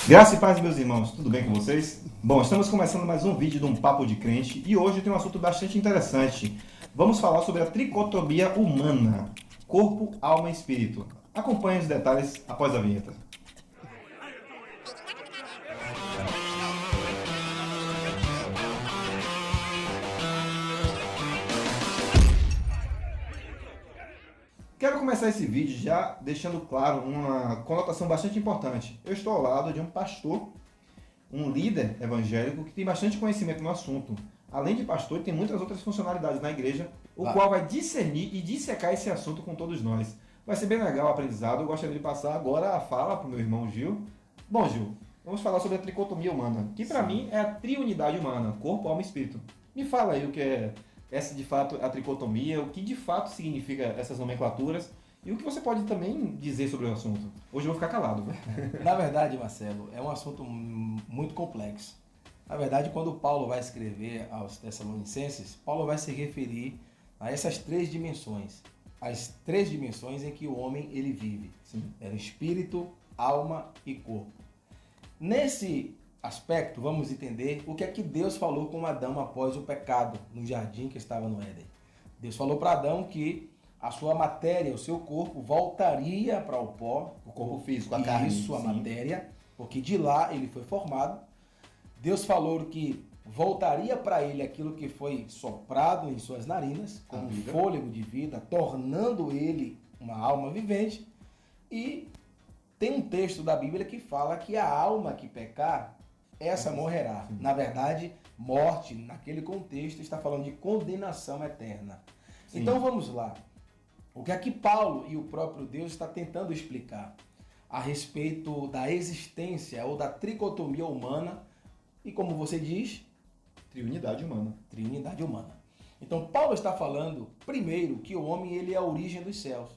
Graça e paz, meus irmãos, tudo bem com vocês? Bom, estamos começando mais um vídeo de um Papo de Crente e hoje tem um assunto bastante interessante. Vamos falar sobre a tricotomia humana, corpo, alma e espírito. Acompanhe os detalhes após a vinheta. Quero começar esse vídeo já deixando claro uma conotação bastante importante. Eu estou ao lado de um pastor, um líder evangélico que tem bastante conhecimento no assunto. Além de pastor, tem muitas outras funcionalidades na igreja, o qual vai discernir e dissecar esse assunto com todos nós. Vai ser bem legal o aprendizado. Eu gostaria de passar agora a fala para o meu irmão Gil. Bom, Gil, vamos falar sobre a tricotomia humana, que para mim é a triunidade humana, corpo, alma e espírito. Me fala aí o que é essa de fato a tricotomia, o que de fato significa essas nomenclaturas e o que você pode também dizer sobre o assunto. Hoje eu vou ficar calado, né? Na verdade, Marcelo, é um assunto muito complexo. Na verdade, quando Paulo vai escrever aos Tessalonicenses, Paulo vai se referir a essas três dimensões. As três dimensões em que o homem ele vive. Sim. É o espírito, alma e corpo. Nesse aspecto, vamos entender o que é que Deus falou com Adão após o pecado no jardim que estava no Éden. Deus falou para Adão que a sua matéria, o seu corpo, voltaria para o pó, O corpo físico, a carne. isso, a sim. matéria, porque de lá ele foi formado. Deus falou que voltaria para ele aquilo que foi soprado em suas narinas, como vida. fôlego de vida, tornando ele uma alma vivente. E tem um texto da Bíblia que fala que a alma que pecar, essa morrerá. Sim. Na verdade, morte, naquele contexto, está falando de condenação eterna. Sim. Então vamos lá. O que é que Paulo e o próprio Deus está tentando explicar a respeito da existência ou da tricotomia humana e, como você diz, Triunidade humana. Trindade humana. Então Paulo está falando, primeiro, que o homem ele é a origem dos céus.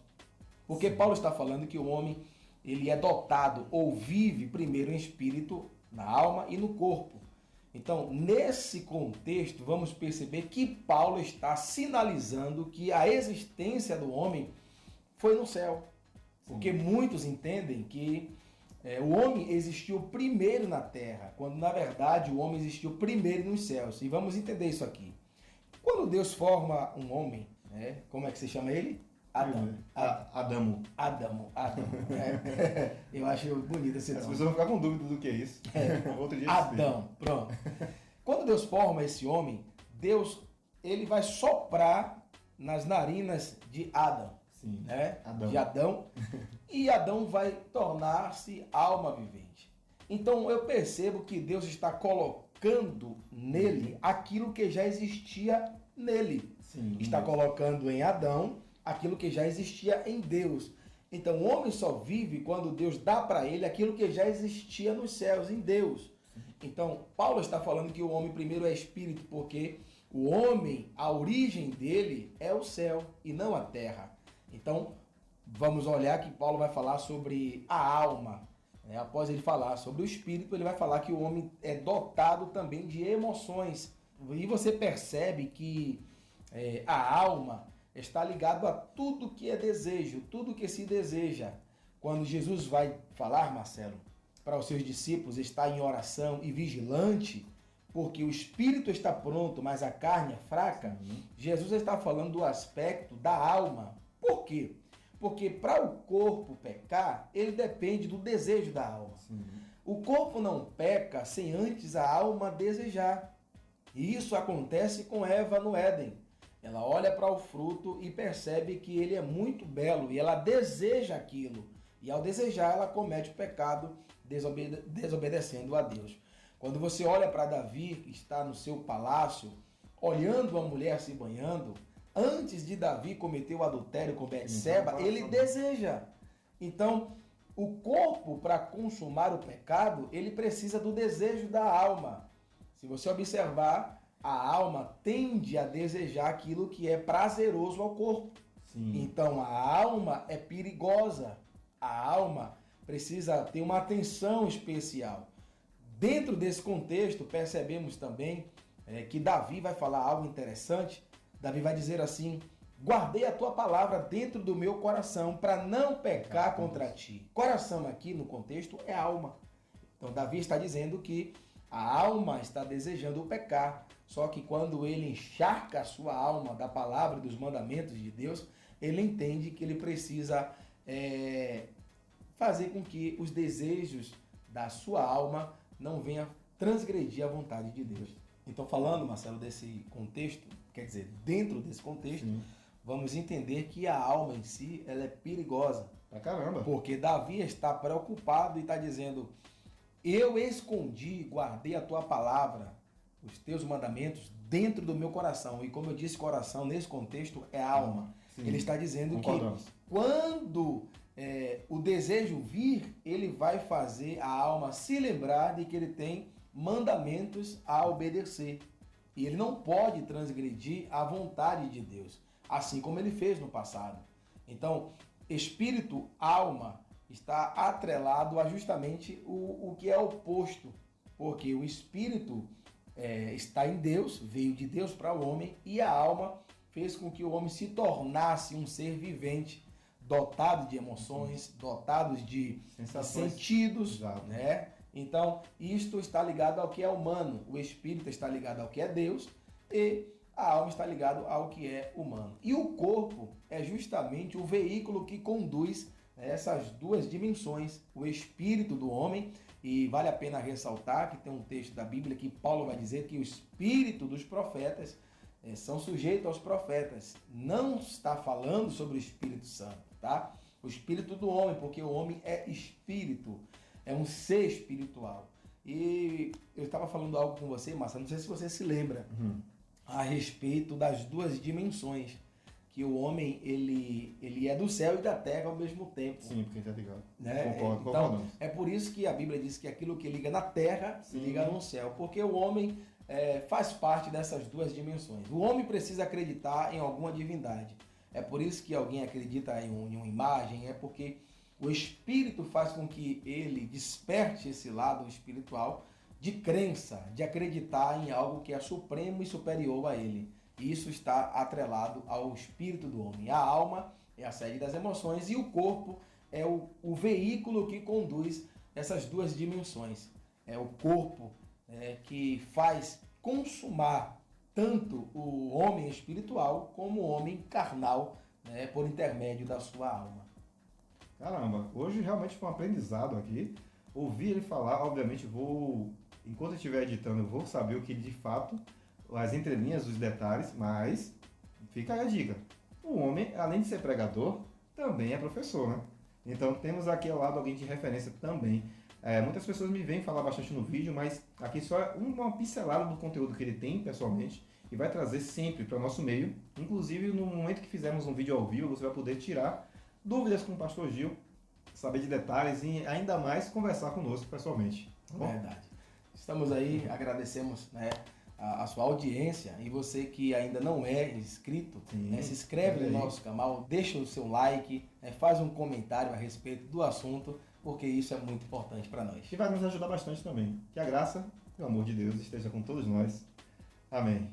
Porque Paulo está falando que o homem ele é dotado ou vive primeiro em espírito, na alma e no corpo. Então, nesse contexto, vamos perceber que Paulo está sinalizando que a existência do homem foi no céu. Porque muitos entendem que o homem existiu primeiro na terra, quando na verdade o homem existiu primeiro nos céus. E vamos entender isso aqui. Quando Deus forma um homem, né, como é que se chama ele? Adão. Adamo. Adão. Eu acho bonito esse As nome. pessoas vão ficar com dúvida do que é isso. Outro dia Adão, pronto. Quando Deus forma esse homem, Deus ele vai soprar nas narinas de Adão, Sim. né? Adão. De Adão, e Adão vai tornar-se alma vivente. Então eu percebo que Deus está colocando nele aquilo que já existia nele. Sim. Está colocando em Adão aquilo que já existia em Deus. Então o homem só vive quando Deus dá para ele aquilo que já existia nos céus, em Deus. Então Paulo está falando que o homem primeiro é espírito, porque o homem, a origem dele é o céu e não a terra. Então vamos olhar que Paulo vai falar sobre a alma. Após ele falar sobre o espírito, ele vai falar que o homem é dotado também de emoções. E você percebe que a alma está ligado a tudo que é desejo, tudo que se deseja. Quando Jesus vai falar, Marcelo, para os seus discípulos estar em oração e vigilante, porque o espírito está pronto, mas a carne é fraca, Jesus está falando do aspecto da alma. Por quê? Porque para o corpo pecar, ele depende do desejo da alma. Sim. O corpo não peca sem antes a alma desejar. E isso acontece com Eva no Éden. Ela olha para o fruto e percebe que ele é muito belo e ela deseja aquilo. E ao desejar, ela comete o pecado desobedecendo a Deus. Quando você olha para Davi, que está no seu palácio, olhando a mulher se banhando, antes de Davi cometer o adultério com Betseba, ele deseja. Então, o corpo, para consumar o pecado, ele precisa do desejo da alma. Se você observar, a alma tende a desejar aquilo que é prazeroso ao corpo. Sim. Então, a alma é perigosa. A alma precisa ter uma atenção especial. Dentro desse contexto, percebemos também que Davi vai falar algo interessante. Davi vai dizer assim: guardei a tua palavra dentro do meu coração para não pecar contra ti. Coração aqui no contexto é alma. Então Davi está dizendo que a alma está desejando pecar, só que quando ele encharca a sua alma da palavra e dos mandamentos de Deus, ele entende que ele precisa fazer com que os desejos da sua alma não venham transgredir a vontade de Deus. Então, falando, Marcelo, desse contexto, quer dizer, dentro desse contexto, Sim. vamos entender que a alma em si, ela é perigosa. Pra caramba. Porque Davi está preocupado e está dizendo: eu escondi, guardei a tua palavra, os teus mandamentos dentro do meu coração. E como eu disse, coração nesse contexto é alma. Sim. Ele está dizendo Concordamos. que quando o desejo vir, ele vai fazer a alma se lembrar de que ele tem mandamentos a obedecer. E ele não pode transgredir a vontade de Deus, assim como ele fez no passado. Então, espírito, alma, está atrelado a justamente o que é oposto. Porque o espírito está em Deus, veio de Deus para o homem, e a alma fez com que o homem se tornasse um ser vivente, dotado de emoções, dotados de Sensações. sentidos, Exato. né? Então, isto está ligado ao que é humano, o espírito está ligado ao que é Deus e a alma está ligada ao que é humano. E o corpo é justamente o veículo que conduz essas duas dimensões, o espírito do homem, e vale a pena ressaltar que tem um texto da Bíblia que Paulo vai dizer que o espírito dos profetas são sujeitos aos profetas. Não está falando sobre o Espírito Santo, tá? O espírito do homem, porque o homem é espírito, é um ser espiritual. E eu estava falando algo com você, Márcia, não sei se você se lembra, a respeito das duas dimensões, que o homem ele é do céu e da terra ao mesmo tempo. Sim, porque tá ligado. Né? Concordo, Então, concordamos. é por isso que a Bíblia diz que aquilo que liga na terra se liga no céu, porque o homem faz parte dessas duas dimensões. O homem precisa acreditar em alguma divindade. É por isso que alguém acredita em uma imagem, é porque o Espírito faz com que ele desperte esse lado espiritual de crença, de acreditar em algo que é supremo e superior a ele. Isso está atrelado ao espírito do homem. A alma é a sede das emoções e o corpo é o veículo que conduz essas duas dimensões. É o corpo que faz consumar tanto o homem espiritual como o homem carnal, por intermédio da sua alma. Caramba, hoje realmente foi um aprendizado aqui. Ouvir ele falar, obviamente enquanto eu estiver editando, eu vou saber o que de fato, as entrelinhas, os detalhes, mas fica aí a dica. O homem, além de ser pregador, também é professor, né? Então temos aqui ao lado alguém de referência também. Muitas pessoas me vêm falar bastante no vídeo, mas aqui só é uma pincelada do conteúdo que ele tem pessoalmente e vai trazer sempre para o nosso meio. Inclusive, no momento que fizermos um vídeo ao vivo, você vai poder tirar dúvidas com o pastor Gil, saber de detalhes e ainda mais conversar conosco pessoalmente. Tá bom? Verdade. Estamos aí, agradecemos a sua audiência e você que ainda não é inscrito, se inscreve no nosso canal, deixa o seu like, faz um comentário a respeito do assunto, porque isso é muito importante para nós. E vai nos ajudar bastante também. Que a graça e o amor de Deus esteja com todos nós. Amém.